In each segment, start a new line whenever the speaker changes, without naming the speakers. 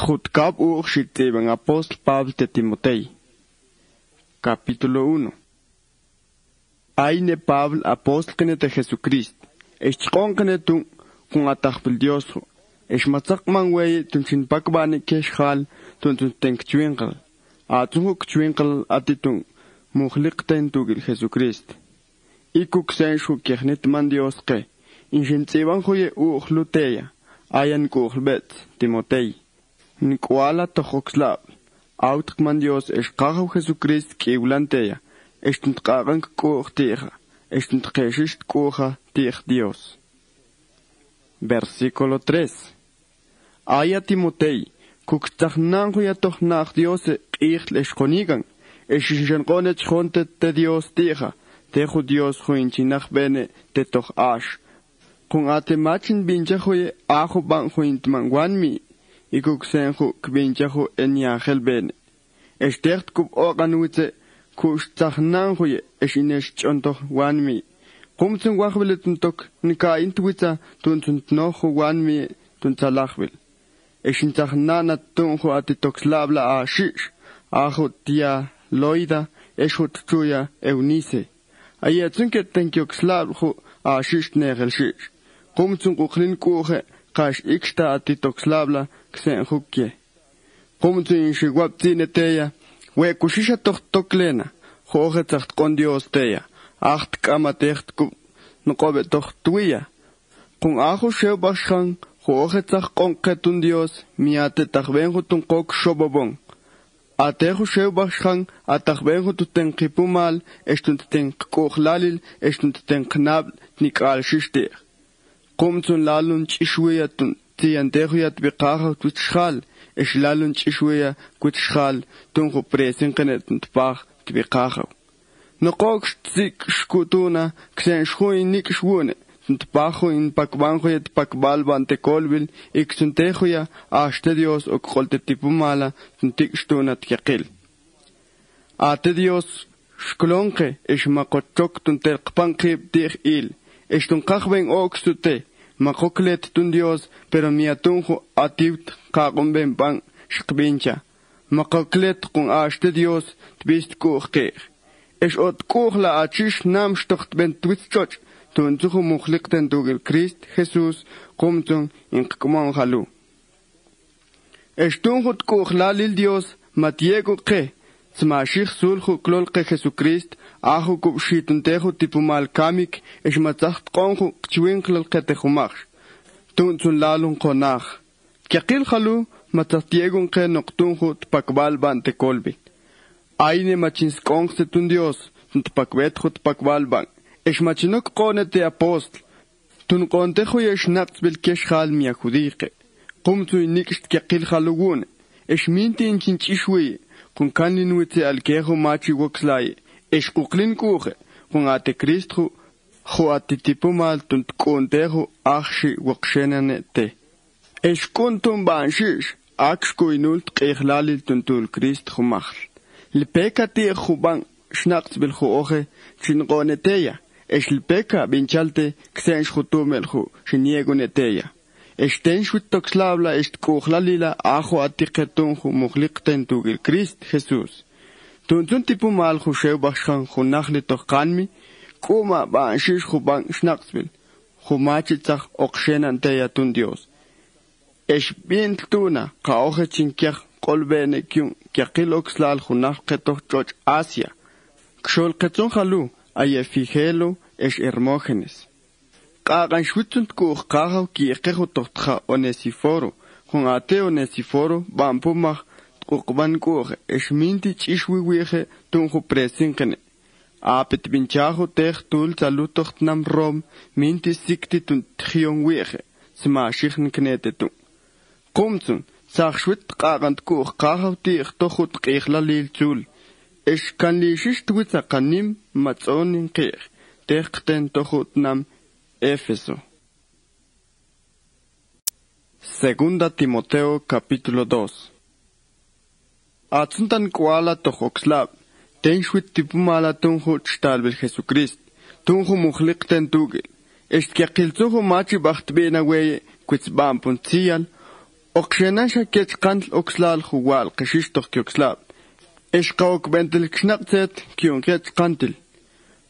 Jutkab Shitzeban Apóstol Pablo de Timotei. Capítulo 1. Aine Pablo, apóstol de Jesucristo. Echkonkene tun kun atakbil Dios. Echmatzak manway tun chinpakbane keshal tun tenkchwinkal. Atunhuk chwinkal atitun mukhliqten tugil Jesucristo. Ikuk senshu kehnet man Dios ke. Inchintziban huye luteya. Ayan kuhlbet Timotei. Nikwala tojoxlab. Autman Dios escajo Jesucristo que ulantea. Estentqagan kuchtija. Estentqeshist kuja tij Dios. Versículo 3. Aya Timotei. Kuktagnan ya tohnach Dios qijl esconigan. Eshishanqonet chontet te Dios tija. Tejo Dios huinchinach bene te toch ash. Kung ate machin binchahoye ajo ban huintman wanmi. Ikuk senhu kbinchahu enyahel bene. Estecht kub organuze kushtachnanhuye eshinesh chontoh wanmi. Kumtun wachwilletuntok nika intuitza tuntuntnohu wanmi tuntalachwil. Eshintachnana tunhu atitoxlabla ashish. Ajo tia loida eshut chuya eunice. Ayetsunket tenkioxlabhu ashish negel shish. Kumtun kuklin kuche kash iksta atitoxlabla ksen hukye. Kumtun shigwaptine teya, we kushisha toklena, hoge tacht kon Dios teya, acht kama techt ku nukobe tuya. Kung ajo shebashang, hoge tach kon ketun Dios, miate tachbenhu tun kok shobobong. Atejo shebashang, atachbenhu tu ten kipumal, estunt ten kochlalil, estunt ten knab, nikal shishtir. Kumtun lalun chishweyatun, tiyantehoyat biqaha tutschal, eshlalun chishweya kutschal, tunhu presen kenetunt pach tbiqaha. Nokok tzik shkutuna, ksen shhuin nik shwune, tunt pacho in pakbanhoyat pakbalban te kolbil, iksuntehoya, ashte Dios ok kolte tipumala, tuntik shtuna tjaqil. Ate Dios shklonke, eshmakochok tuntelqpankib tich il, eshtunkachben okstute, Makoklet tun Dios, pero miatunjo ativt kagumben pan shkbincha. Makoklet kun ashte Dios tbist kuchkir. Es ot kuchla achish nam stocht ben twitchoch, tun zuchu muchlikten tugel Christ Jesus, kumtun in kkumon halu. Es tunjut kuchla lil Dios, matiego ke, Smashich sulhu klolke Jesucrist, ahu kub shituntehu tipumal kamik, es matzacht konhu kchwinklal ketehumach. Tunzun lalun konach. Kiakil halu, matzatiegun ke noktunhu tpakbal ban te kolbi. Aine machinskongse tun Dios, tpakbethu tpakbal ban. Es machinok kone te apostl. Tun kontehu yesh natsbil keshal miakudike. Kumtu inikst kiakil halugun. Es minti inchinchishwe. Kun kanin wite alkeho machi woxlai, es kuklin kuche, kun ate Kristu, ho ate tipumal tunt konteho achshi woxenane te. Es kuntum banshish, akshko inult keihlalil tuntul Krist humachl. Lpeka te huban schnacks bil huoche, chingoneteya, es lpeka binchalte, ksensh hutumelhu, chiniegoneteya. Esten shwittoxlabla est kuchlalila ajo atiketunhu mukhliqten tugil Christ Jesus. Tuntun tipu mal hushebachshan hunachli tohkanmi, kuma banshish huban schnaksbil, humachitzach okshenanteya tun Dios. Es bien tuna, kaoje chinkiach kolbene kyun, kiakil oxlal hunachketoch choch Asia. Kshol ketun halu, ayefigelo es Hermógenes. Kagan shwitzunt kuch kahaw kiikehu tochtha Onesiforo, hun ate Onesiforo, bampumach, tukban kuch, esminti chishwiwiche tunhu presinkene. Apet binchahu tech tul salutochtnam rom, minti sikti tunt tchion wiche, smashichn knetetun. Kumtsun, sach shwit kagant kuch kahaw tich tochut kichlalil zul. Es kan lishish twitza kanim matzonin kich, techten tochutnam Éfeso. Segunda Timoteo capítulo 2. Atsuntan kuala tojoxlab, tenshwit tipumala tunhu chtalbel Jesucrist, tunhu mukhliqten tugil, estkakilzuhu machi bachtbena weye, quitzbampunzial, Oqshenasha ketqantl oxlal juwal qishishtoq kioxlab. Eshqawk bentel knaqtet kionket qantil.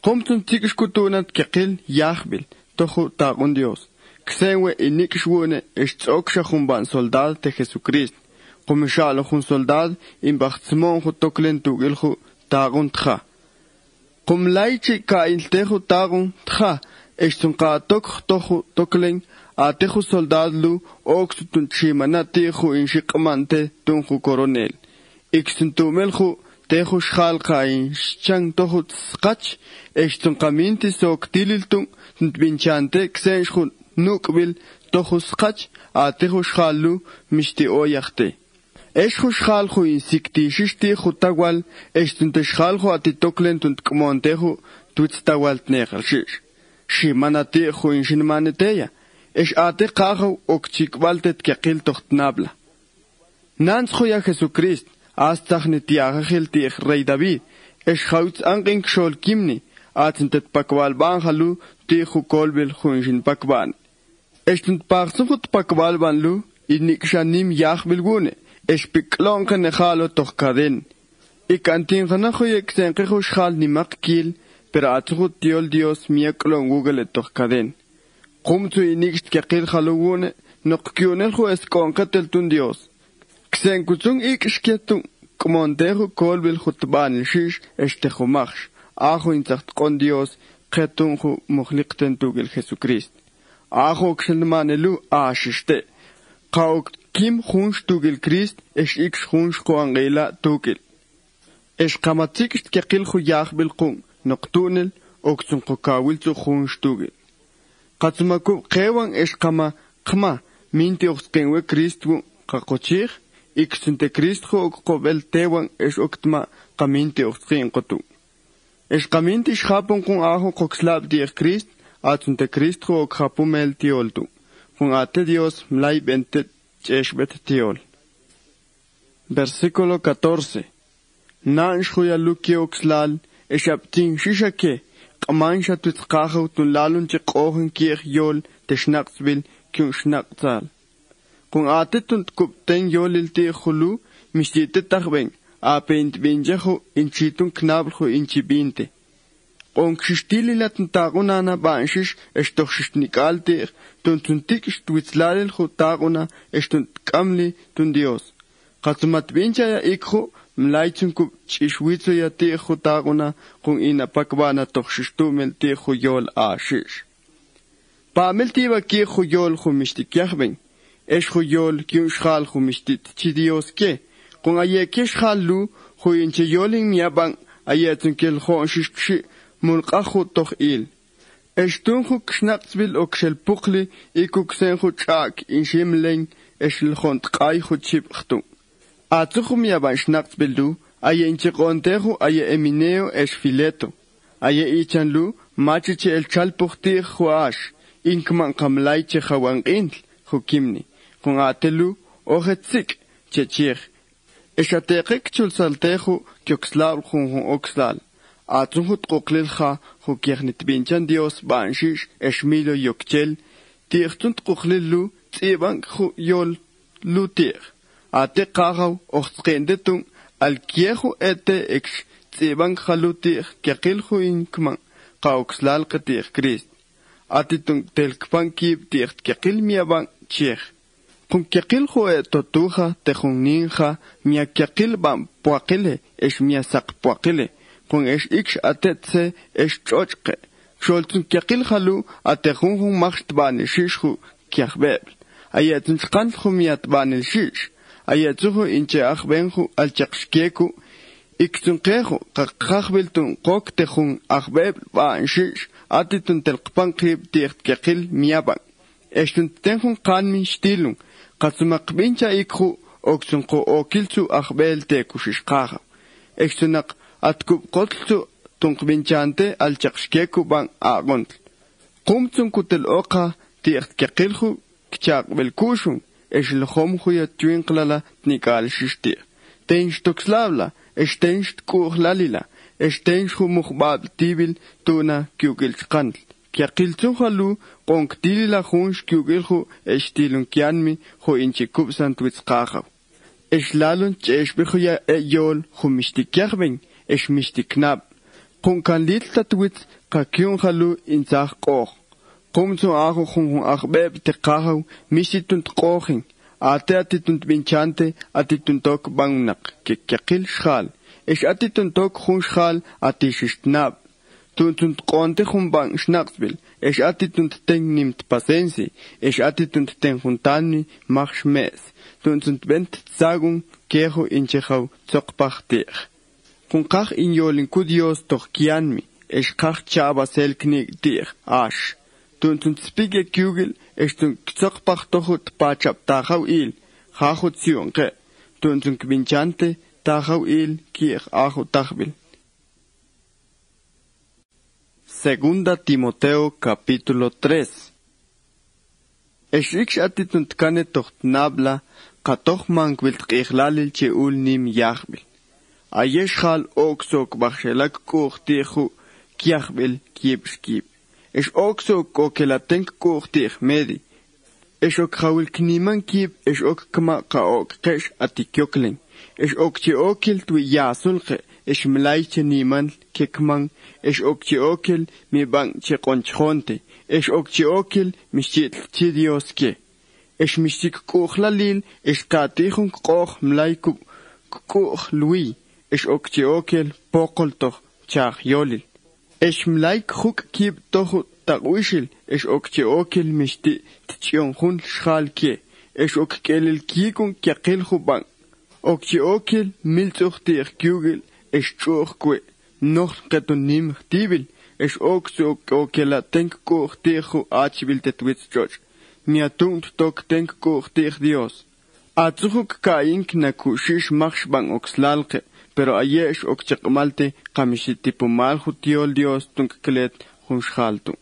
Qomtun tikishkutunat keqil yahbil toju taqun Dios. Ksenwe inikshwune eshtoksha jumban soldad de Jesucrist. Qumishalo jun soldad imbaxtsmon ju toklen tugilju taqun tja. Qumlaichi kailteju taqun tja. Eshtunqatok toju toklen ateju soldad lu oxtun chimanatiju inshiqmante tunju coronel. Ixtuntumelju teju xalqa inchang toju tsqach eshtunqaminti soktililtun tbinchante ksenjun nukbil toju sqach ateju xalu mishti oyaqte. Esju xalju insiktishishti jutawal eshtuntexalju atitoklen tuntqmonteju tutstawal tnejalshish. Shimanatiju inshinmaneteya. Esh ate qajaw okchikbaltet keqil tohtnabla. Nansjoya Jesucrist, astachni tiagajil tieg Rey David, esh jauts anqin kshol kimni, atzentet pakwal banjalu tiju kolbil junshin pakban. Eshtnt pagzujut pakwal banlu, inikshanim yahbilgune, esh piklonke nejalo tohkaden. Ikantin janajoye ksenkejo shal nimak kil, pero atzujut tiol Dios miaklon google tohkaden. Qumtu inixt keqil jalugune, noqkyunel ju eskonqetel tun Dios. Ksenkutsun ikishketun, kmonteju kolbil jutban shish eshtejumachsh, ajo inzacht kon Dios, qetun ju muhliqten tugel Jesucrist. Ajo kshenmanelu ashishte. Qauk kim junsh tugel Christ, iksh junsh ko angela tugel. Qamatikist keqil ju yahbil qun, noqtunel, oksun qokawil zu junsh tugel. Qatsumaku qewan qama qma minti oxkenwe Cristo qaquchig iksunte Cristo qobel tewan oktma qaminti oxkin qotu qaminti xapon kun ajo qoxlab di Cristo atsunte Cristo qapumel tioltu kun ate Dios mlai bente cheshbet tiol. Versículo 14. Nanshhuya luki oxlal aptin shishake Qamansha tutqajaw tunlalun chiqohin kiej yol teshnaqsbil kyun shnaqzal. Kun atetun kupten yolil ti khulu misite tagben apent binjehu inchitun knablu inchibinte. On kshistililat taqunana banshish estokhshnikalti tuntuntik stwitzlalil khutaquna estunt kamli tun Dios. Qatmat bincha ya ikhu mlaichun kup chishwitsu ya ti jutaguna kun ina pakbana tokhshtumel ti khuyol ashish. Pamel ti baki khuyol khumishtikyahben. Esh khuyol kyun shal khumishtit chi Dios ke. Kun ayekish khalu khuyinche yolin miabang ayetun kel khonshish mulqahu tokhil. Eshtun khu kshnaqsbil okshel pukli ikuksen khu chak inshimlen eshil khont qay khu chibhtun. Atzuchum yaban shnaqsbildu, aye inchiqonteju aye emineo esfileto. Aye ichanlu, machiche el chalpuchti juash, inkman kamlaiche jawanqintl, jukimni. Kun atelu, ojetzik, chechich. Eshateqik chulsalteju, kioxlal jun oxlal. Atzuhut qoqlilja, jukiernit binchan Dios banshish, esmilo yokchel, tirtunt qoqlilu, tsibank yol lutir. Ate qagaw oxqendetun alkieju ete ex tsiban khalutir kaqilju inkman qauxlal qatir Christ. Atitun telkpan kib tir kaqil miaban chech. Kun kaqilju totuja tejunninja mia kaqil ban puaqile es mia saq puaqile. Kun es ix atetse es chochqe. Xoltun kaqil khalu atejunjun maxtban shishju kiahbeb. Ayatun qanju miat ban shish. Ayatzuhu inche achbenju alchaqshkeku iktunqeju qaqbiltun qoktejun achbeb banshish atitun telqpan qib tirt keqil miaban estuntenjun qanmin stilun qatsumaqbincha ikhu oksunqo okilchu achbel tekushishqaja extunaq atkub qotltu tunqbinchante alchaqshkeku ban aqontl qumtsun kutel oqa tirt keqilju kchaqbel kushun es el hom huya twinklala nikal shishtir. Tench toxlavla, es tench kuhlalila, es tench humukhbab tibil tuna kyukil skandl, Kiaqiltun halu qonkdili la hunsh kiugilhu estilun kianmi ho inche kubsan twitsqahaw. Eshlalun cheshbihu ya yol hu mishtikyahben esh mishtiknab. Qunkan lilta twits qakyun halu inzah qoh. Qumtun ahu hun akhbeb tiqahaw mishitun tqohin. Ate atitun binchante atitun tok bangnak kiaqil shal. Esh atitun tok hun shal atishishtnab. Tuntun qonte hun bang schnaksbil. Esh atitun ten nimt pasensi. Esh atitun ten huntani mach mes. Tuntun bent zagung keho inchehaw zokpachtir. Kunkach in yolin kudios toch kianmi. Esh kach chaba selknig dir ash. Tuntun spige kugel esh tun zokpach tochut pachap tachaw il. Chachut zionke. Tuntun kbinchante tachaw il kiech achu tachbil. Segunda Timoteo capítulo 3. Eshiksh atitunt kane tocht nabla, katoch mangwilt qihlalil cheul nim yachbil. Ayesh khal oksok bakshelak kuchtichu kiachbil kiebskib. Esh oksok okelatenk kuchtich medi. Esh ok khawil kniman kib, esh ok kama kaok kesh atikyokling. Esh ok che okil tu yasulke. Esh mlayche niman kekman, esh okchi okil mi bang che qonchonte, esh okchi okil mishchitl chi dioske. Esh mishtik kuchlalil, esh katihun qoch mlayku kuch lui, esh okchi okil pokol toch chach yolil. Esh mlayk huk kib tohu taqwishil, esh okchi okil mishti tchion hun shal ke, esh ok kelil kikun kiaqil hubang. Okchi okil milzuchtir kugil, esh chuchkwe, noch ketun nim tibil, esh okso okela tenk kuch tichu achbil tetwitz choch. Miatunt tok tenk kuch tich Dios. Atzuhuk kaink na kushish machshbang oxlalke, pero ayesh okchakmalte kamishitipumal jutiol Dios tunk klet hunschaltu.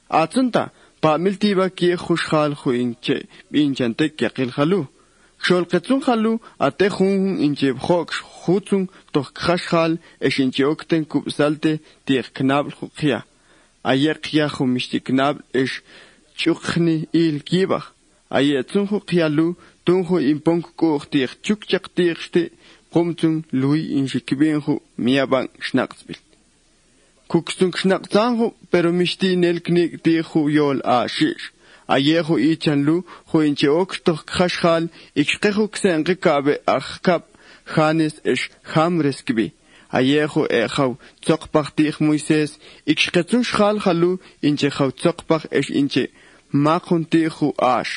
Atzunta, pa miltiba kie hushal huinche, binchante kiakil halu. Shol ketsun halu ate hun inche bhoks hutsun toch khashal eshinche okten kubsalte dir knabl khia. Ayer khia khumishti knabl esh chukhni il kibach. Ayetsun khialu tunhu impong kuch dir chukchak dirste qumtun lui inche kibenhu miabang schnaksbil. Kukstun schnaktsanhu pero mishti nelknik dirhu yol ashish. Ayeho ichanlu huinche oktoch khashal ikqehu ksenqe kabe akhkap khanes esh hamres gibi. Ayeho ekhaw tsokpachtikh Moises ikqetsun shal halu inche khaw tsokpach esh inche makhuntihu ash.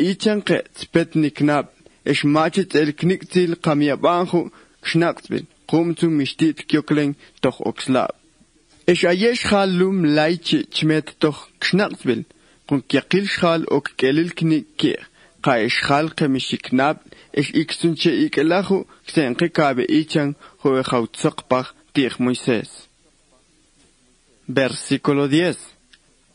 Ichanqe spetnik nab esh machit elkniktil qamiabanhu kshnaksbil qumtu mishtit kyokleng toch okslab. Esh ayesh halum laichi chmet toch kshnaksbil. Kun kiaqil shal ok kelil knikir, qaish shal qemishiknab, esh iksunche ikelahu, ksenqe kabe ichan, hoe khawtsokpach tich Moises. Versículo 10.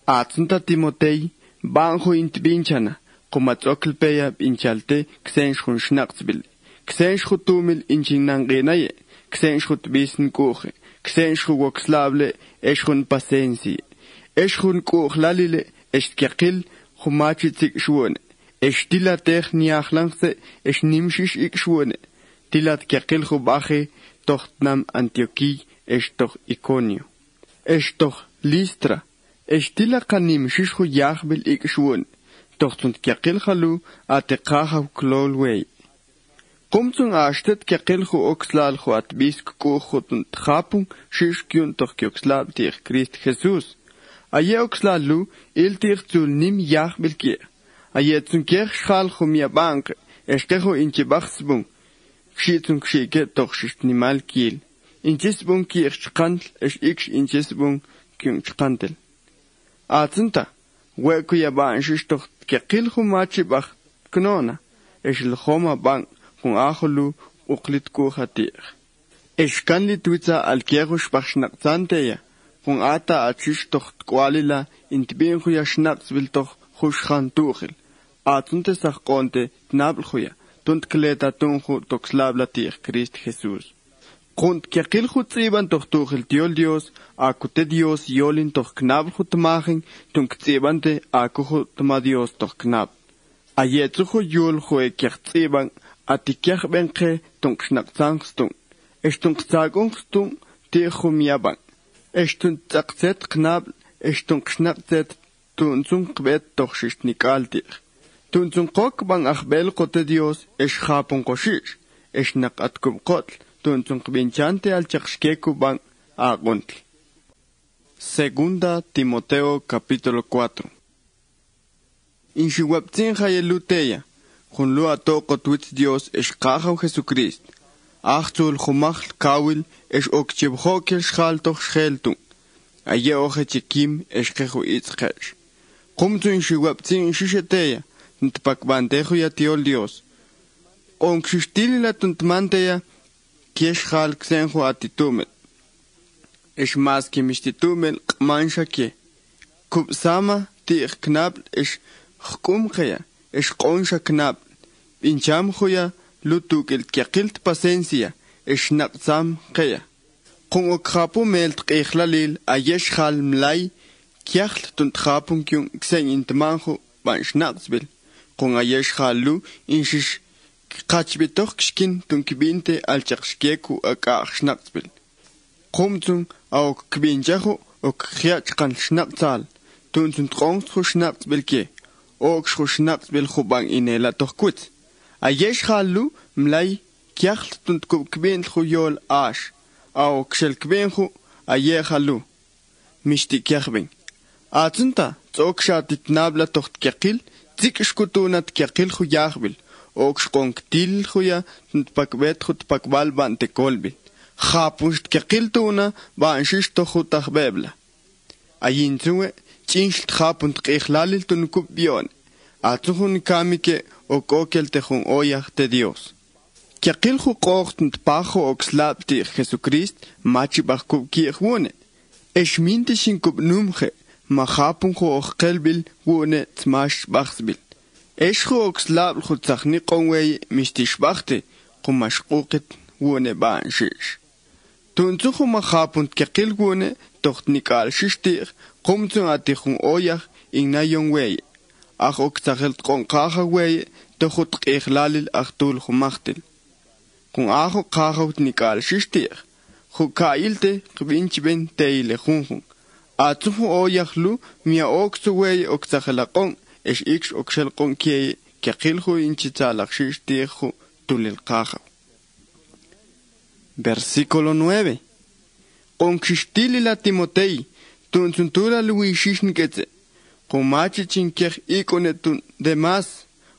Atzunta Timotei, banjo intbinchana, kumatzokilpeya binchalte, ksenshun schnaksbil, ksenshhutumil inchinangenaye, ksenshhut bisn kuche, ksenshhu wokslable, eshhun pasensi, eshhun kuchlalile, Eshtkaqil humachitsik shwone. Eshtila techniachlangse eshnimshish ik shwone. Tilat kaqil hubache tochtnam Antioquí estoch Iconio. Estoch Listra. Eshtila kanimshish hu yachbil ik shwone. Tochtund kaqil halu ateqaha klolway. Qumtun ashtet kaqil hu oxlal hu atbisk kuchutun tchapung shishkyun toch kyoxlab tir Christ Jesus. Aye oxlalu il tirtul nim yach bilkir. Aye tsunker schal khumia bank eskeho inche baxbung. Shitun kshike toch shist nimal kiel. Inchesbung kir chkantl es iksh inchesbung kyun chkantel. Atzunta weku ya ban shish toch kekil khumachi bach knona. Es lkhoma bank kun akhlu uqlit ku khatir. Eskanli twitza alkero shbachnatzanteya. Kun ata achish toch kwalila intbin khuya shnaqs bil toch khushkhan tukhil. Atunte saqonte tnabl khuya. Tunt kleta tunhu toxlabla tir Christ Jesus. Kunt kiakil tsiban toch tuchel tiol Dios, akute Dios yolin toch knab machen, tunk tsibante akuhu tma Dios toch knab. Ayetsuhu yol hue kiak tsiban, atikiak benke tunk schnackzangstung. Estunk zagongstung, tichum yaban. Estunk zakzet knab, estunk schnackzet, tunzung kwet toch schistnikaltir. Tunzung kok bang achbel kote Dios, eschapun koshish, esnak atkum kotl. Tunzung binchante al chakshkeku bang aguntl. Segunda Timoteo capítulo 4. Inshiwaptin hayeluteya, junlu atoko twitz Dios eshkaja Jesucrist. Achtul jumach kawil esh okchibhokel schal toch scheltung. Aye oje chikim eshkeju itzkesh. Kumtu inshiwaptin shisheteya, ntpakbantejo ya tiol Dios. Onkshistilila tuntmanteya, Kiesh hal ksenjo atitumel. Ish mas ki mishtitumel qmansha ke. Kub sama ti knab ish khkumkhaya. Ish qonsha knab. Bincham khoya lutuk el kiakilt pasencia. Ish naqsam khaya. Kung okhapu melt qihlalil ayesh hal mlay. Kiakhl tunthapun kyung ksen intmanjo bansh naqsbil. Kung ayesh halu inshish Kachbitoch kskin tunkibinte al chakshkeku akach schnatzbil. Kumzung au kbinjahu ok khiachkan schnatzal. Tunzun trongs hu schnatzbil ke. Ok shu schnatzbil hubang inela toch kutz. Ayesh halu mlay kiachl tunt kubkbin hu yol ash. Au kshel kbin hu aye halu. Mishti kiachbing. Atzunta tsokshatit nabla toch kiakil. Zik shkutunat kiakil hu yachbil. Oxkonk til huya pakbet hut pakbal bante kolbil. Khapust kekiltuna ba anshisto hutach bebla. Ayinzue chinst khapunt qihlalil tun kubbion. Atsuhun kamike okokel tehun oyach te Dios. Kekil hu qocht pacho oxlabti Jesucrist machi bach kubkir wone. Eschminte shin kubnumche ma khapun hu okelbil wone tsmash bachsbil. Eschu oxlab khutsakhni qonway mistishbakhte qumashquqit wone banshish. Tunzu khuma khapunt kaqil wone tochtnikal shishtir qumtsun atihun oyach innayon way. Ach oxakhelt qonqaha way tokhut qihlalil aqtul khumachtil. Kun aho qahut nikal shishtir. Khukailte qbinchben teile khunhun. Atsuhu oyachlu mia oxu way oxakhlaqon Esh ix oxel qonkie kaqilhu inchitzalaxish tihu tulil qaja. Versículo 9. Qonxistili la Timotei, tunsuntura luishishnketse. Qomachi chinkech ikonetun demas,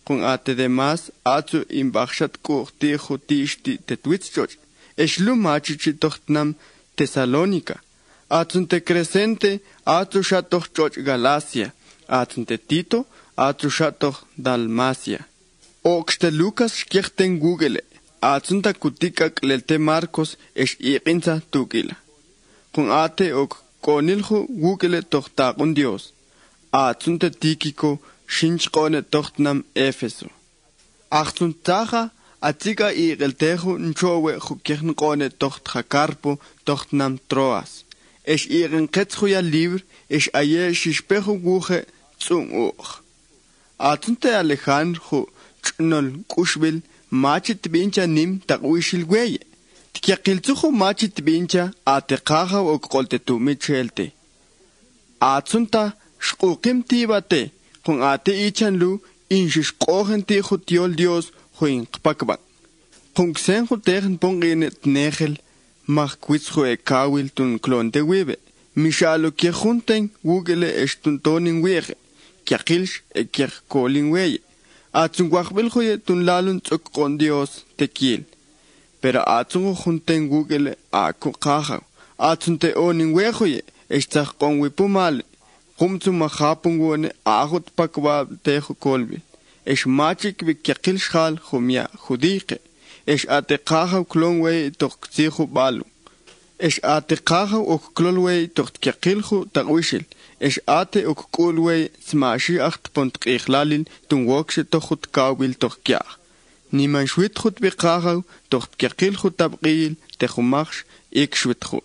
qon ate demas atsu imbakshat kurtihu tishti tetwitzchoch. Esh lumachi chitochtnam Tesalónica. Atsunte crescente atsu shatochchoch Galacia. Atsunte Tito, atrushatoch Dalmacia. Oxte Lucas skirten Google. Atsunta kutika klelte Marcos esh iqinza tukila. Kun ate ok konilhu Google tochtaqun Dios. Atsunte Tikiko shinchqone tochtnam Efeso. Achtuntaja atika iqelteju nchowe jukirnqone tochtja Carpo tochtnam Troas. Esh iqen qetsjuya libr esh aye shishpeju guge Zung Atunte Alejandro Chnol Kushbil Machit Bincha Nim Takwishil Weye. Tiakilzuho Machit Bincha Atekaha o Koltetu Michelte. Atunta Shkukim Tibate Kun Ate Ichanlu Inshish Kohenti Hutiol Dios Huin Pakban. Kun Xen Hutern Ponginet Negel Machquizhue Kawil Tun Klon de Webe. Mishalo Kirhunten Wugele Estuntonin Wege. Kiakilsh ekir kolin weye. Atsun guachbil huye tun lalun tsuk con Dios tequil. Pero atsun junten Google aku kaha. Atsun te onin wehuye. Estak con wipumal. Humtsu mahapun wone ahut pakwa tehu kolbi. Esh machik bi kiakilsh hal humya judike. Esh ate kaha klon weye tok tsihu balu. Esh ate kaha ok klon weye tok kiakilhu tagwishil. Esh ate ok kulwe smashi acht pont qihlalil tun wokshe tochut kawil toch kya. Niman schwitchut biqahaw, doch tkaqilchut tabqil, tejumaksh ikshwitchu.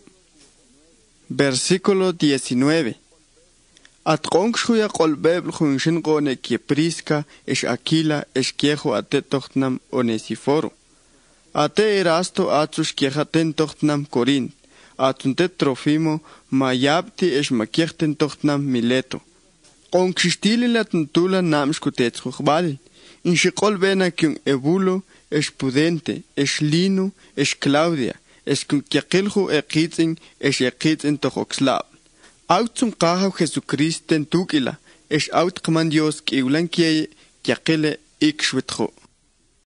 Versículo 19. Atqonkshuya qolbebl junshin qone Priska es Aquila es quiejo ate tochtnam Onesiforo. Ate Erasto atsus quiejaten tochtnam Corint. Atunte Trofimo mayabti es maquiechten tochtnam Mileto. Qonksistili la tuntula namshkutetsukhbal. In shiqol bena kyun Ebulo es Pudente, es Lino, es Claudia, es kun kiaqilhu eqitzin es eqitzin tojoxlab. Out zum qahaw Jesucristen tukila, es out qman Dios kiulan kiye kiaqile ikshwitjo.